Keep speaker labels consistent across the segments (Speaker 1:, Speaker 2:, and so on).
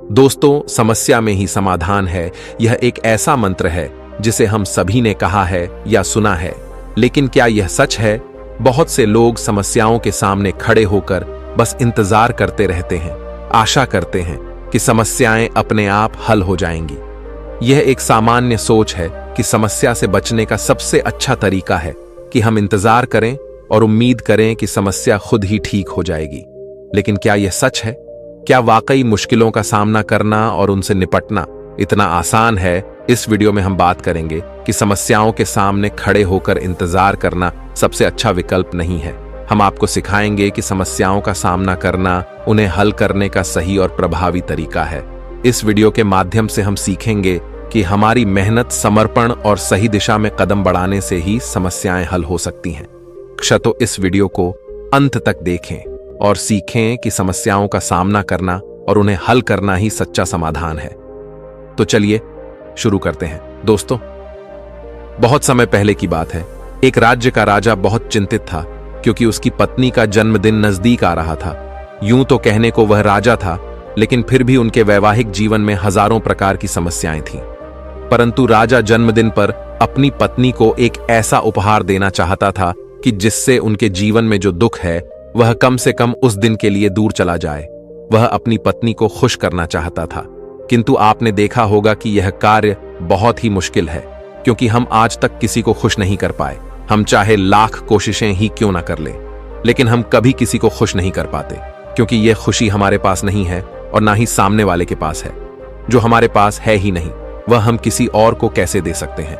Speaker 1: दोस्तों, समस्या में ही समाधान है, यह एक ऐसा मंत्र है जिसे हम सभी ने कहा है या सुना है, लेकिन क्या यह सच है? बहुत से लोग समस्याओं के सामने खड़े होकर बस इंतजार करते रहते हैं, आशा करते हैं कि समस्याएं अपने आप हल हो जाएंगी। यह एक सामान्य सोच है कि समस्या से बचने का सबसे अच्छा तरीका है कि हम इंतजार करें और उम्मीद करें कि समस्या खुद ही ठीक हो जाएगी। लेकिन क्या यह सच है? क्या वाकई मुश्किलों का सामना करना और उनसे निपटना इतना आसान है? इस वीडियो में हम बात करेंगे कि समस्याओं के सामने खड़े होकर इंतजार करना सबसे अच्छा विकल्प नहीं है। हम आपको सिखाएंगे कि समस्याओं का सामना करना उन्हें हल करने का सही और प्रभावी तरीका है। इस वीडियो के माध्यम से हम सीखेंगे कि हमारी मेहनत, समर्पण और सही दिशा में कदम बढ़ाने से ही समस्याएं हल हो सकती हैं। तो इस वीडियो को अंत तक देखें और सीखें कि समस्याओं का सामना करना और उन्हें हल करना ही सच्चा समाधान है। तो चलिए शुरू करते हैं। दोस्तों, बहुत समय पहले की बात है। एक राज्य का राजा बहुत चिंतित था क्योंकि उसकी पत्नी का जन्मदिन नजदीक आ रहा था। यूं तो कहने को वह राजा था, लेकिन फिर भी उनके वैवाहिक जीवन में हजारों प्रकार की समस्याएं थीं। परंतु राजा जन्मदिन पर अपनी पत्नी को एक ऐसा उपहार देना चाहता था कि जिससे उनके जीवन में जो दुख है वह कम से कम उस दिन के लिए दूर चला जाए। वह अपनी पत्नी को खुश करना चाहता था, किंतु आपने देखा होगा कि यह कार्य बहुत ही मुश्किल है, क्योंकि हम आज तक किसी को खुश नहीं कर पाए। हम चाहे लाख कोशिशें ही क्यों ना कर लें, लेकिन हम कभी किसी को खुश नहीं कर पाते, क्योंकि यह खुशी हमारे पास नहीं है और ना ही सामने वाले के पास है। जो हमारे पास है ही नहीं, वह हम किसी और को कैसे दे सकते हैं?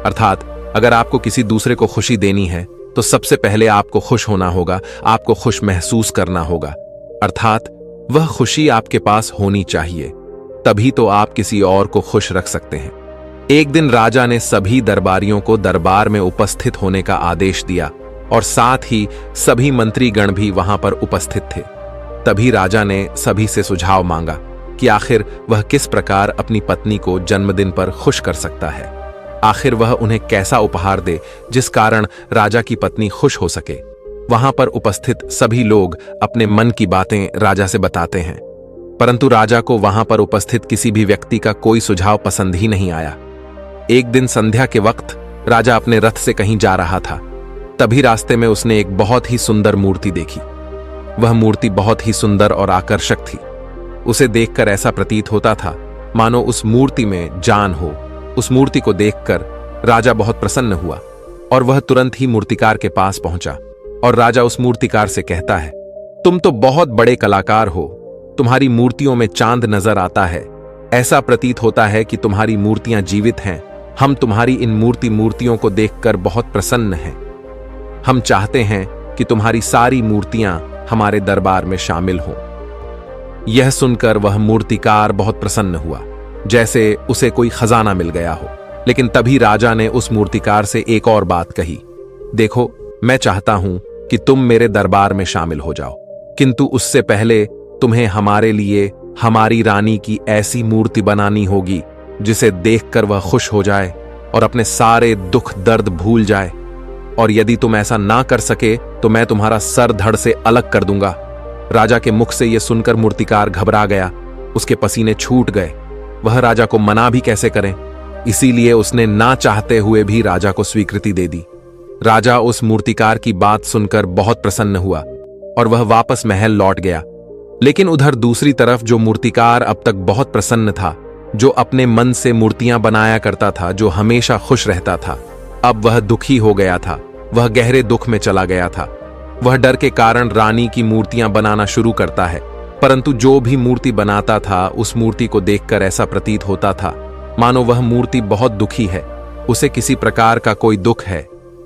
Speaker 1: अर्थात अगर आपको किसी दूसरे को खुशी देनी है तो सबसे पहले आपको खुश होना होगा, आपको खुश महसूस करना होगा। अर्थात वह खुशी आपके पास होनी चाहिए, तभी तो आप किसी और को खुश रख सकते हैं। एक दिन राजा ने सभी दरबारियों को दरबार में उपस्थित होने का आदेश दिया और साथ ही सभी मंत्रीगण भी वहां पर उपस्थित थे। तभी राजा ने सभी से सुझाव मांगा कि आखिर वह किस प्रकार अपनी पत्नी को जन्मदिन पर खुश कर सकता है। आखिर वह उन्हें कैसा उपहार दे जिस कारण राजा की पत्नी खुश हो सके। वहां पर उपस्थित सभी लोग अपने मन की बातें राजा से बताते हैं, परंतु राजा को वहां पर उपस्थित किसी भी व्यक्ति का कोई सुझाव पसंद ही नहीं आया। एक दिन संध्या के वक्त राजा अपने रथ से कहीं जा रहा था। तभी रास्ते में उसने एक बहुत ही सुंदर मूर्ति देखी। वह मूर्ति बहुत ही सुंदर और आकर्षक थी। उसे देखकर ऐसा प्रतीत होता था मानो उस मूर्ति में जान हो। उस मूर्ति को देखकर राजा बहुत प्रसन्न हुआ और वह तुरंत ही मूर्तिकार के पास पहुंचा और राजा उस मूर्तिकार से कहता है, तुम तो बहुत बड़े कलाकार हो, तुम्हारी मूर्तियों में चांद नजर आता है। ऐसा प्रतीत होता है कि तुम्हारी मूर्तियां जीवित हैं। हम तुम्हारी इन मूर्तियों को देखकर बहुत प्रसन्न हैं। हम चाहते हैं कि तुम्हारी सारी मूर्तियां हमारे दरबार में शामिल हों। यह सुनकर वह मूर्तिकार बहुत प्रसन्न हुआ, जैसे उसे कोई खजाना मिल गया हो। लेकिन तभी राजा ने उस मूर्तिकार से एक और बात कही, देखो, मैं चाहता हूं कि तुम मेरे दरबार में शामिल हो जाओ, किंतु उससे पहले तुम्हें हमारे लिए हमारी रानी की ऐसी मूर्ति बनानी होगी जिसे देखकर वह खुश हो जाए और अपने सारे दुख दर्द भूल जाए। और यदि तुम ऐसा ना कर सके तो मैं तुम्हारा सर धड़ से अलग कर दूंगा। राजा के मुख से यह सुनकर मूर्तिकार घबरा गया, उसके पसीने छूट गए। वह राजा को मना भी कैसे करें, इसीलिए उसने ना चाहते हुए भी राजा को स्वीकृति दे दी। राजा उस मूर्तिकार की बात सुनकर बहुत प्रसन्न हुआ और वह वापस महल लौट गया। लेकिन उधर दूसरी तरफ जो मूर्तिकार अब तक बहुत प्रसन्न था, जो अपने मन से मूर्तियां बनाया करता था, जो हमेशा खुश रहता था, अब वह दुखी हो गया था। वह गहरे दुख में चला गया था। वह डर के कारण रानी की मूर्तियां बनाना शुरू करता है, परंतु जो भी मूर्ति बनाता था उस मूर्ति को देखकर ऐसा प्रतीत होता था मानो वह मूर्ति बहुत दुखी है, उसे किसी प्रकार का कोई दुख है।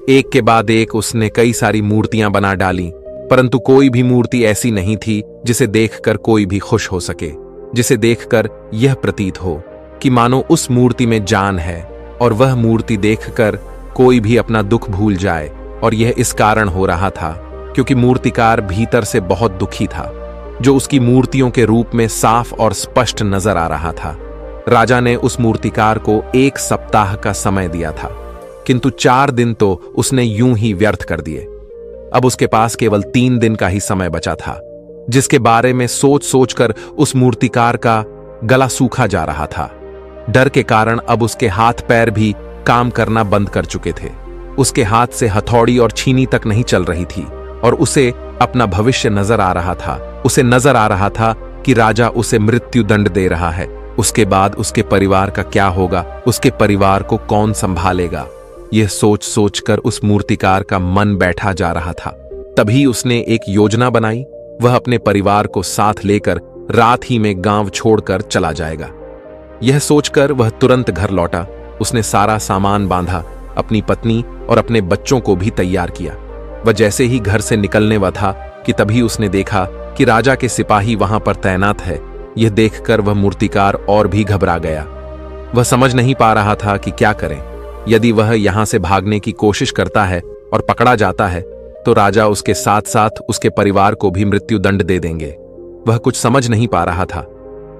Speaker 1: एक के बाद एक उसने कई सारी मूर्तियां बना डाली, परंतु कोई भी मूर्ति ऐसी नहीं थी जिसे देखकर कोई भी खुश हो सके, जिसे देखकर यह प्रतीत हो कि मानो उस मूर्ति में जान है और वह मूर्ति देखकर कोई भी अपना दुख भूल जाए। और यह इस कारण हो रहा था क्योंकि मूर्तिकार भीतर से बहुत दुखी था, जो उसकी मूर्तियों के रूप में साफ और स्पष्ट नजर आ रहा था। राजा ने उस मूर्तिकार को 1 सप्ताह का समय दिया था, किंतु 4 दिन तो उसने यूं ही व्यर्थ कर दिए। अब उसके पास केवल 3 दिन का ही समय बचा था, जिसके बारे में सोच सोचकर उस मूर्तिकार का गला सूखा जा रहा था। डर के कारण अब उसके हाथ पैर भी काम करना बंद कर चुके थे। उसके हाथ से हथौड़ी और छीनी तक नहीं चल रही थी और उसे अपना भविष्य नजर आ रहा था। उसे नजर आ रहा था कि राजा उसे मृत्यु दंड दे रहा है। उसके बाद उसके परिवार का क्या होगा, उसके परिवार को कौन संभालेगा। यह सोच सोचकर उस मूर्तिकार का मन बैठा जा रहा था। तभी उसने एक योजना बनाई। वह अपने परिवार को साथ लेकर रात ही में गांव छोड़कर चला जाएगा। यह सोचकर वह तुरंत घर लौटा। उसने सारा सामान बांधा, अपनी पत्नी और अपने बच्चों को भी तैयार किया। वह जैसे ही घर से निकलने वाला था कि तभी उसने देखा कि राजा के सिपाही वहां पर तैनात है। यह देखकर वह मूर्तिकार और भी घबरा गया। वह समझ नहीं पा रहा था कि क्या करें। यदि वह यहां से भागने की कोशिश करता है और पकड़ा जाता है तो राजा उसके साथ साथ उसके परिवार को भी मृत्यु दंड दे देंगे। वह कुछ समझ नहीं पा रहा था।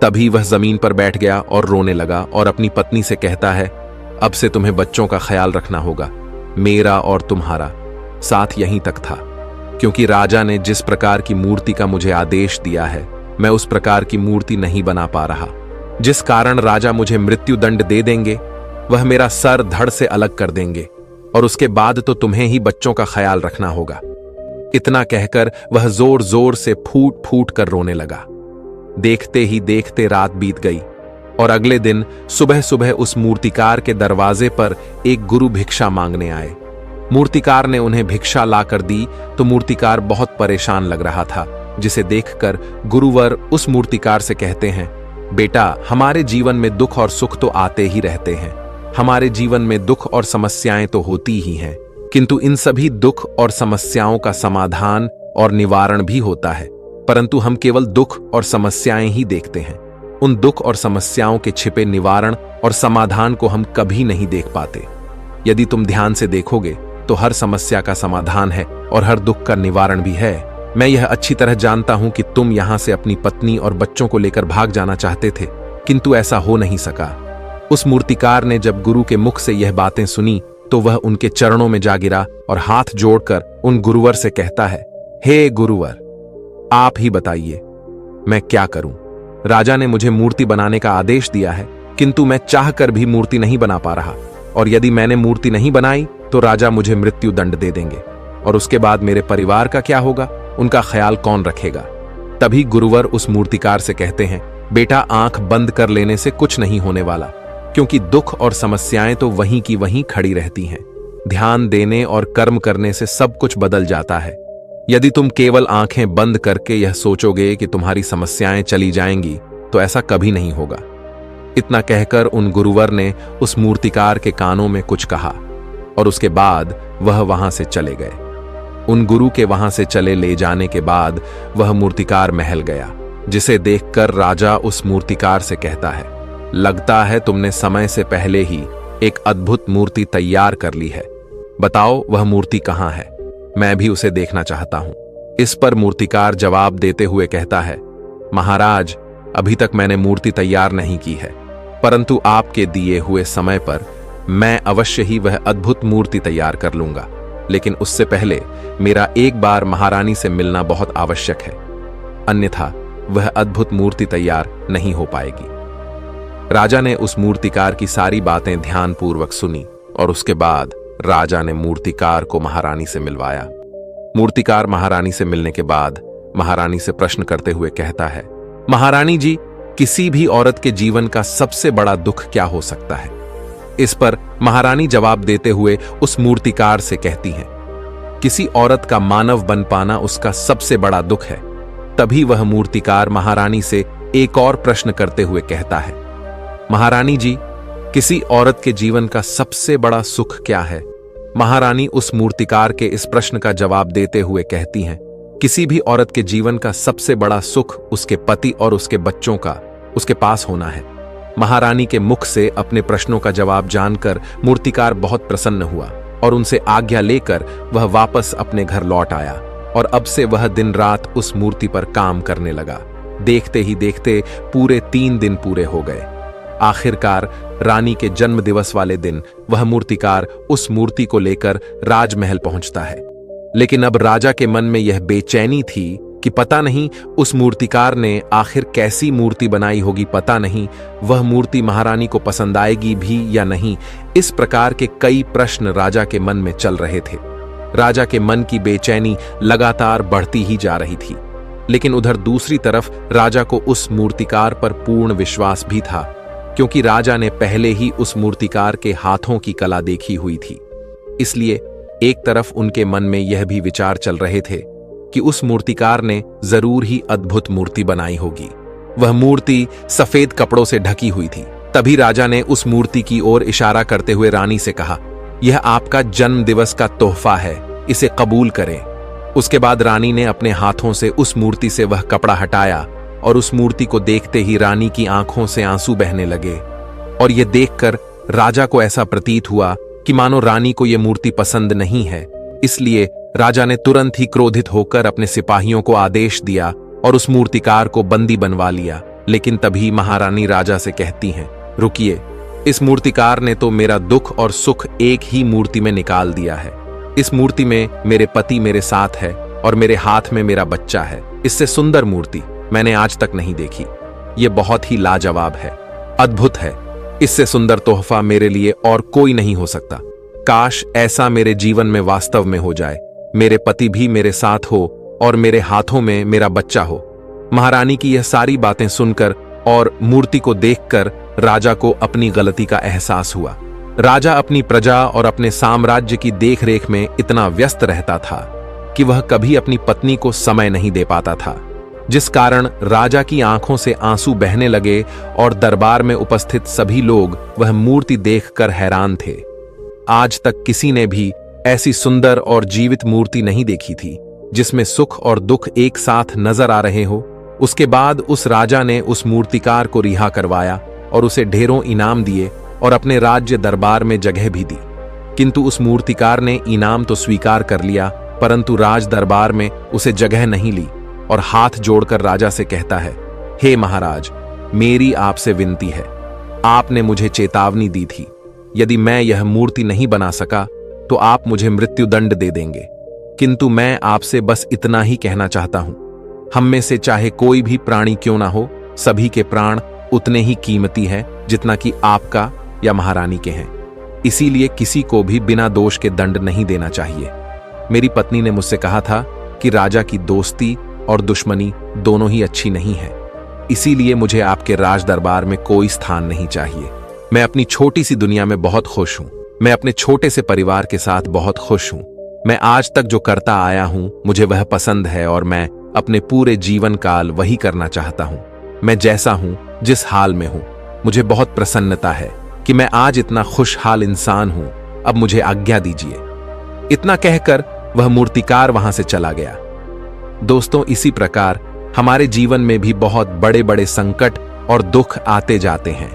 Speaker 1: तभी वह जमीन पर बैठ गया और रोने लगा और अपनी पत्नी से कहता है, अब से तुम्हें बच्चों का ख्याल रखना होगा। मेरा और तुम्हारा साथ यहीं तक था, क्योंकि राजा ने जिस प्रकार की मूर्ति का मुझे आदेश दिया है मैं उस प्रकार की मूर्ति नहीं बना पा रहा, जिस कारण राजा मुझे मृत्यु दंड दे देंगे। वह मेरा सर धड़ से अलग कर देंगे और उसके बाद तो तुम्हें ही बच्चों का ख्याल रखना होगा। इतना कहकर वह जोर जोर से फूट फूट कर रोने लगा। देखते ही देखते रात बीत गई और अगले दिन सुबह सुबह उस मूर्तिकार के दरवाजे पर एक गुरु भिक्षा मांगने आए। मूर्तिकार ने उन्हें भिक्षा लाकर दी तो मूर्तिकार बहुत परेशान लग रहा था, जिसे देखकर गुरुवर उस मूर्तिकार से कहते हैं, बेटा, हमारे जीवन में दुख और सुख तो आते ही रहते हैं। हमारे जीवन में दुख और समस्याएं तो होती ही हैं, किंतु इन सभी दुख और समस्याओं का समाधान और निवारण भी होता है, परंतु हम केवल दुख और समस्याएं ही देखते हैं। उन दुख और समस्याओं के छिपे निवारण और समाधान को हम कभी नहीं देख पाते। यदि तुम ध्यान से देखोगे तो हर समस्या का समाधान है और हर दुख का निवारण भी है। मैं यह अच्छी तरह जानता हूं कि तुम यहां से अपनी पत्नी और बच्चों को लेकर भाग जाना चाहते थे, किंतु ऐसा हो नहीं सका। उस मूर्तिकार ने जब गुरु के मुख से यह बातें सुनी तो वह उनके चरणों में जा गिरा और हाथ जोड़कर उन गुरुवर से कहता है, हे गुरुवर, आप ही बताइए मैं क्या करूं। राजा ने मुझे मूर्ति बनाने का आदेश दिया है, किंतु मैं चाहकर भी मूर्ति नहीं बना पा रहा, और यदि मैंने मूर्ति नहीं बनाई तो राजा मुझे मृत्यु दंड दे देंगे, और उसके बाद मेरे परिवार का क्या होगा, उनका ख्याल कौन रखेगा। तभी गुरुवर उस मूर्तिकार से कहते हैं, बेटा, आंख बंद कर लेने से कुछ नहीं होने वाला, क्योंकि दुख और समस्याएं तो वहीं की वहीं खड़ी रहती हैं। ध्यान देने और कर्म करने से सब कुछ बदल जाता है। यदि तुम केवल आंखें बंद करके यह सोचोगे कि तुम्हारी समस्याएं चली जाएंगी तो ऐसा कभी नहीं होगा। इतना कहकर उन गुरुवर ने उस मूर्तिकार के कानों में कुछ कहा और उसके बाद वह वहां से चले गए। उन गुरु के वहां से चले ले जाने के बाद वह मूर्तिकार महल गया, जिसे देखकर राजा उस मूर्तिकार से कहता है, लगता है तुमने समय से पहले ही एक अद्भुत मूर्ति तैयार कर ली है। बताओ वह मूर्ति कहां है, मैं भी उसे देखना चाहता हूं। इस पर मूर्तिकार जवाब देते हुए कहता है, महाराज, अभी तक मैंने मूर्ति तैयार नहीं की है, परंतु आपके दिए हुए समय पर मैं अवश्य ही वह अद्भुत मूर्ति तैयार कर लूंगा, लेकिन उससे पहले मेरा एक बार महारानी से मिलना बहुत आवश्यक है, अन्यथा वह अद्भुत मूर्ति तैयार नहीं हो पाएगी। राजा ने उस मूर्तिकार की सारी बातें ध्यानपूर्वक सुनी और उसके बाद राजा ने मूर्तिकार को महारानी से मिलवाया। मूर्तिकार महारानी से मिलने के बाद महारानी से प्रश्न करते हुए कहता है, महारानी जी, किसी भी औरत के जीवन का सबसे बड़ा दुख क्या हो सकता है। इस पर महारानी जवाब देते हुए उस मूर्तिकार से कहती हैं, किसी औरत का मानव बन पाना उसका सबसे बड़ा दुख है। तभी वह मूर्तिकार महारानी से एक और प्रश्न करते हुए कहता है, महारानी जी, किसी औरत के जीवन का सबसे बड़ा सुख क्या है। महारानी उस मूर्तिकार के इस प्रश्न का जवाब देते हुए कहती हैं, किसी भी औरत के जीवन का सबसे बड़ा सुख उसके पति और उसके बच्चों का उसके पास होना है। महारानी के मुख से अपने प्रश्नों का जवाब जानकर मूर्तिकार बहुत प्रसन्न हुआ और उनसे आज्ञा लेकर वह वापस अपने घर लौट आया और अब से वह दिन रात उस मूर्ति पर काम करने लगा। देखते ही देखते पूरे 3 दिन पूरे हो गए। आखिरकार रानी के जन्म दिवस वाले दिन वह मूर्तिकार उस मूर्ति को लेकर राजमहल पहुंचता है। लेकिन अब राजा के मन में यह बेचैनी थी कि पता नहीं उस मूर्तिकार ने आखिर कैसी मूर्ति बनाई होगी, पता नहीं वह मूर्ति महारानी को पसंद आएगी भी या नहीं। इस प्रकार के कई प्रश्न राजा के मन में चल रहे थे। राजा के मन की बेचैनी लगातार बढ़ती ही जा रही थी, लेकिन उधर दूसरी तरफ राजा को उस मूर्तिकार पर पूर्ण विश्वास भी था, क्योंकि राजा ने पहले ही उस मूर्तिकार के हाथों की कला देखी हुई थी। इसलिए एक तरफ उनके मन में यह भी विचार चल रहे थे कि उस मूर्तिकार ने जरूर ही अद्भुत मूर्ति बनाई होगी। वह मूर्ति सफेद कपड़ों से ढकी हुई थी। तभी राजा ने उस मूर्ति की ओर इशारा करते हुए रानी से कहा, यह आपका जन्म दिवस का तोहफा है, इसे कबूल करें। उसके बाद रानी ने अपने हाथों से उस मूर्ति से वह कपड़ा हटाया और उस मूर्ति को देखते ही रानी की आंखों से आंसू बहने लगे। और यह देखकर राजा को ऐसा प्रतीत हुआ कि मानो रानी को यह मूर्ति पसंद नहीं है। इसलिए राजा ने तुरंत ही क्रोधित होकर अपने सिपाहियों को आदेश दिया और उस मूर्तिकार को बंदी बनवा लिया। लेकिन तभी महारानी राजा से कहती हैं, रुकिए, इस मूर्तिकार ने तो मेरा दुख और सुख एक ही मूर्ति में निकाल दिया है। इस मूर्ति में मेरे पति मेरे साथ है और मेरे हाथ में मेरा बच्चा है। इससे सुंदर मूर्ति मैंने आज तक नहीं देखी। यह बहुत ही लाजवाब है, अद्भुत है। इससे सुंदर तोहफा मेरे लिए और कोई नहीं हो सकता। काश ऐसा मेरे जीवन में वास्तव में हो जाए, मेरे पति भी मेरे साथ हो और मेरे हाथों में मेरा बच्चा हो। महारानी की यह सारी बातें सुनकर और मूर्ति को देखकर राजा को अपनी गलती का एहसास हुआ। राजा अपनी प्रजा और अपने साम्राज्य की देखरेख में इतना व्यस्त रहता था कि वह कभी अपनी पत्नी को समय नहीं दे पाता था, जिस कारण राजा की आंखों से आंसू बहने लगे और दरबार में उपस्थित सभी लोग वह मूर्ति देखकर हैरान थे। आज तक किसी ने भी ऐसी सुंदर और जीवित मूर्ति नहीं देखी थी, जिसमें सुख और दुख एक साथ नजर आ रहे हो। उसके बाद उस राजा ने उस मूर्तिकार को रिहा करवाया और उसे ढेरों इनाम दिए और अपने राज्य दरबार में जगह भी दी। किंतु उस मूर्तिकार ने इनाम तो स्वीकार कर लिया, परंतु राज दरबार में उसे जगह नहीं ली और हाथ जोड़कर राजा से कहता है, हे महाराज, मेरी आपसे विनती है, आपने मुझे चेतावनी दी थी, यदि मैं यह मूर्ति नहीं बना सका तो आप मुझे मृत्युदंड दे देंगे। किंतु मैं आपसे बस इतना ही कहना चाहता हूं, हम में से चाहे कोई भी प्राणी क्यों ना हो, सभी के प्राण उतने ही कीमती हैं जितना कि आपका या महारानी के हैं। इसीलिए किसी को भी बिना दोष के दंड नहीं देना चाहिए। मेरी पत्नी ने मुझसे कहा था कि राजा की दोस्ती और दुश्मनी दोनों ही अच्छी नहीं है, इसीलिए मुझे आपके राज दरबार में कोई स्थान नहीं चाहिए। मैं अपनी छोटी सी दुनिया में बहुत खुश हूं। मैं अपने छोटे से परिवार के साथ बहुत खुश हूं। मैं आज तक जो करता आया हूं मुझे वह पसंद है और मैं अपने पूरे जीवन काल वही करना चाहता हूं। मैं जैसा हूं, जिस हाल में हूं, मुझे बहुत प्रसन्नता है कि मैं आज इतना खुशहाल इंसान हूं। अब मुझे आज्ञा दीजिए। इतना कहकर वह मूर्तिकार वहां से चला गया। दोस्तों, इसी प्रकार हमारे जीवन में भी बहुत बड़े बड़े संकट और दुख आते जाते हैं,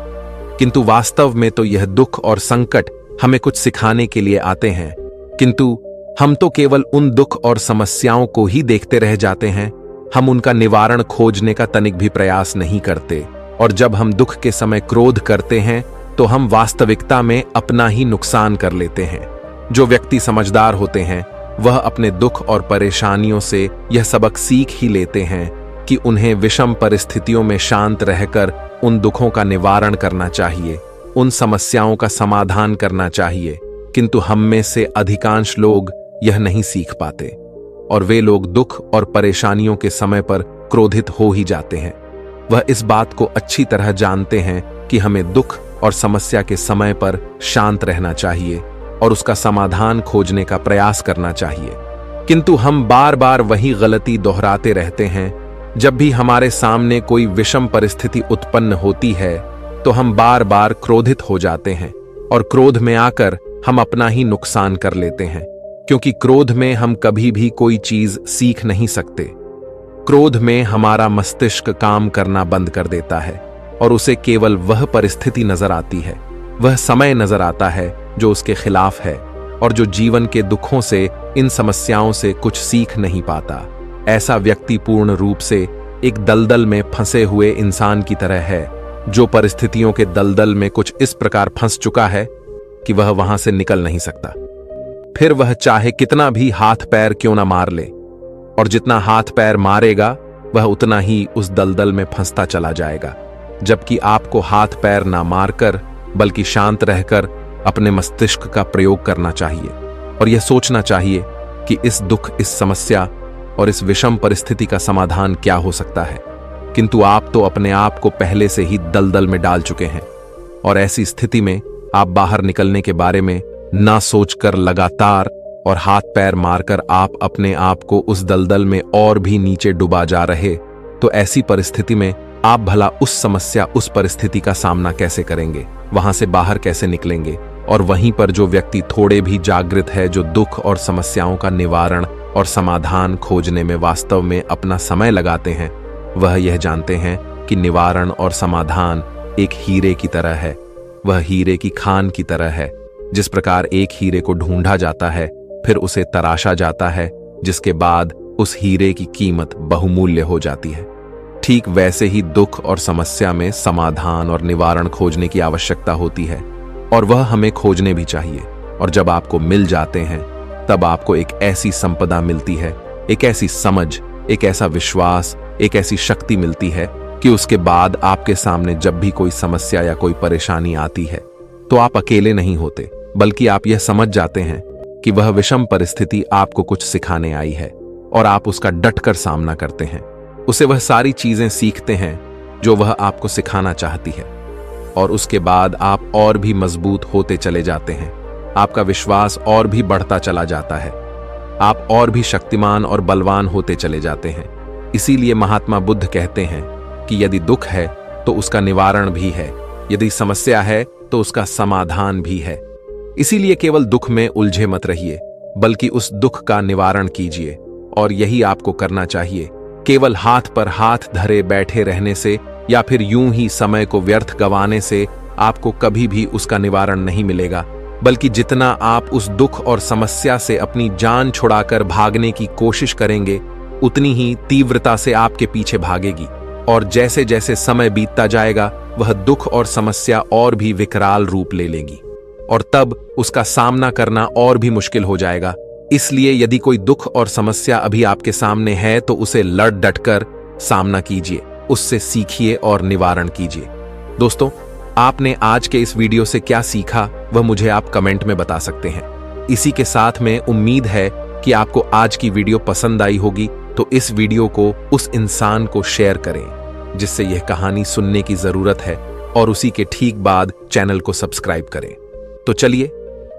Speaker 1: किंतु वास्तव में तो यह दुख और संकट हमें कुछ सिखाने के लिए आते हैं। किंतु हम तो केवल उन दुख और समस्याओं को ही देखते रह जाते हैं। हम उनका निवारण खोजने का तनिक भी प्रयास नहीं करते, और जब हम दुख के समय क्रोध करते हैं तो हम वास्तविकता में अपना ही नुकसान कर लेते हैं। जो व्यक्ति समझदार होते हैं वह अपने दुख और परेशानियों से यह सबक सीख ही लेते हैं कि उन्हें विषम परिस्थितियों में शांत रहकर उन दुखों का निवारण करना चाहिए, उन समस्याओं का समाधान करना चाहिए। किंतु हम में से अधिकांश लोग यह नहीं सीख पाते और वे लोग दुख और परेशानियों के समय पर क्रोधित हो ही जाते हैं। वह इस बात को अच्छी तरह जानते हैं कि हमें दुख और समस्या के समय पर शांत रहना चाहिए और उसका समाधान खोजने का प्रयास करना चाहिए। किंतु हम बार बार वही गलती दोहराते रहते हैं। जब भी हमारे सामने कोई विषम परिस्थिति उत्पन्न होती है तो हम बार बार क्रोधित हो जाते हैं और क्रोध में आकर हम अपना ही नुकसान कर लेते हैं, क्योंकि क्रोध में हम कभी भी कोई चीज सीख नहीं सकते। क्रोध में हमारा मस्तिष्क काम करना बंद कर देता है और उसे केवल वह परिस्थिति नजर आती है, वह समय नजर आता है जो उसके खिलाफ है और जो जीवन के दुखों से, इन समस्याओं से कुछ सीख नहीं पाता। ऐसा व्यक्ति पूर्ण रूप से एक दलदल में फंसे हुए इंसान की तरह है, जो परिस्थितियों के दलदल में कुछ इस प्रकार फंस चुका है कि वह वहां से निकल नहीं सकता। फिर वह चाहे कितना भी हाथ पैर क्यों ना मार ले और जितना हाथ पैर मारेगा वह उतना ही उस दलदल में फंसता चला जाएगा। जबकि आपको हाथ पैर ना मारकर बल्कि शांत रहकर अपने मस्तिष्क का प्रयोग करना चाहिए और यह सोचना चाहिए कि इस दुख, इस समस्या और इस विषम परिस्थिति का समाधान क्या हो सकता है। किंतु आप तो अपने आप को पहले से ही दलदल में डाल चुके हैं और ऐसी स्थिति में आप बाहर निकलने के बारे में ना सोचकर लगातार और हाथ पैर मारकर आप अपने आप को उस दलदल में और भी नीचे डुबा जा रहे, तो ऐसी परिस्थिति में आप भला उस समस्या, उस परिस्थिति का सामना कैसे करेंगे, वहां से बाहर कैसे निकलेंगे। और वहीं पर जो व्यक्ति थोड़े भी जागृत है, जो दुख और समस्याओं का निवारण और समाधान खोजने में वास्तव में अपना समय लगाते हैं, वह यह जानते हैं कि निवारण और समाधान एक हीरे की तरह है। वह हीरे की खान की तरह है। जिस प्रकार एक हीरे को ढूंढा जाता है, फिर उसे तराशा जाता है, जिसके बाद उस हीरे की कीमत बहुमूल्य हो जाती है। ठीक वैसे ही दुख और समस्या में समाधान और निवारण खोजने की आवश्यकता होती है और वह हमें खोजने भी चाहिए। और जब आपको मिल जाते हैं, तब आपको एक ऐसी संपदा मिलती है, एक ऐसी समझ, एक ऐसा विश्वास, एक ऐसी शक्ति मिलती है कि उसके बाद आपके सामने जब भी कोई समस्या या कोई परेशानी आती है, तो आप अकेले नहीं होते, बल्कि आप यह समझ जाते हैं कि वह विषम परिस्थिति आपको कुछ सिखाने आई है और आप उसका डटकर सामना करते हैं। उसे वह सारी चीजें सीखते हैं जो वह आपको सिखाना चाहती है और उसके बाद आप और भी मजबूत होते चले जाते हैं। आपका विश्वास और भी बढ़ता चला जाता है। आप और भी शक्तिमान और बलवान होते चले जाते हैं। इसीलिए महात्मा बुद्ध कहते हैं कि यदि दुख है तो उसका निवारण भी है, यदि समस्या है तो उसका समाधान भी है। इसीलिए केवल दुख में उलझे मत रहिए, बल्कि उस दुख का निवारण कीजिए। और यही आपको करना चाहिए। केवल हाथ पर हाथ धरे बैठे रहने से या फिर यूं ही समय को व्यर्थ गंवाने से आपको कभी भी उसका निवारण नहीं मिलेगा, बल्कि जितना आप उस दुख और समस्या से अपनी जान छुड़ाकर भागने की कोशिश करेंगे, उतनी ही तीव्रता से आपके पीछे भागेगी। और जैसे जैसे समय बीतता जाएगा, वह दुख और समस्या और भी विकराल रूप ले लेगी और तब उसका सामना करना और भी मुश्किल हो जाएगा। इसलिए यदि कोई दुख और समस्या अभी आपके सामने है, तो उसे लड़ डटकर सामना कीजिए, उससे सीखिए और निवारण कीजिए। दोस्तों, आपने आज के इस वीडियो से क्या सीखा, वह मुझे आप कमेंट में बता सकते हैं। इसी के साथ में उम्मीद है कि आपको आज की वीडियो पसंद आई होगी, तो इस वीडियो को उस इंसान को शेयर करें जिससे यह कहानी सुनने की जरूरत है और उसी के ठीक बाद चैनल को सब्सक्राइब करें। तो चलिए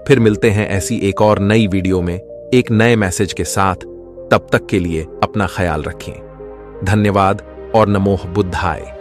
Speaker 1: फिर मिलते हैं ऐसी एक और नई वीडियो में एक नए मैसेज के साथ। तब तक के लिए अपना ख्याल रखें। धन्यवाद और नमो बुद्धाय।